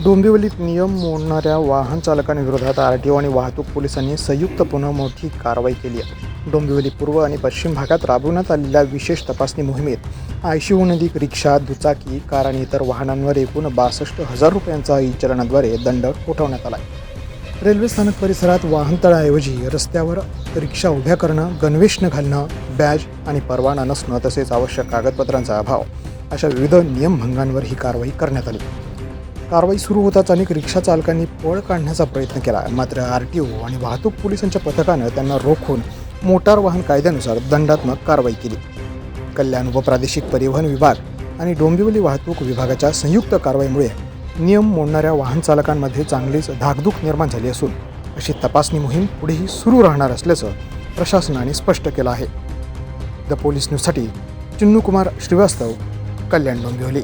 डोंबिवलीत नियम मोडणाऱ्या वाहन चालकांविरोधात आरटीओ आणि वाहतूक पोलिसांनी संयुक्तपणे मोठी कारवाई केली आहे. डोंबिवली पूर्व आणि पश्चिम भागात राबवण्यात आलेल्या विशेष तपासणी मोहिमेत 80हून अधिक रिक्षा, दुचाकी, कार आणि इतर वाहनांवर एकूण 62,000 रुपयांचा ई-चलनाद्वारे दंड ठोठावण्यात आला आहे. रेल्वे स्थानक परिसरात वाहनतळाऐवजी रस्त्यावर रिक्षा उभ्या करणं, गणवेश न घालणं, बॅज आणि परवाना नसणं तसेच आवश्यक कागदपत्रांचा अभाव अशा विविध नियमभंगांवर ही कारवाई करण्यात आली. कारवाई सुरू होताच अनेक रिक्षा चालकांनी पळ काढण्याचा प्रयत्न केला, मात्र आरटीओ आणि वाहतूक पोलिसांच्या पथकानं त्यांना रोखून मोटार वाहन कायद्यानुसार दंडात्मक कारवाई केली. कल्याण उपप्रादेशिक परिवहन विभाग आणि डोंबिवली वाहतूक विभागाच्या संयुक्त कारवाईमुळे नियम मोडणाऱ्या वाहन चालकांमध्ये चांगलीच धाकधूक निर्माण झाली असून अशी तपासणी मोहीम पुढेही सुरू राहणार असल्याचं प्रशासनाने स्पष्ट केलं आहे. द पोलीस न्यूजसाठी चिन्नू कुमार श्रीवास्तव, कल्याण, डोंबिवली.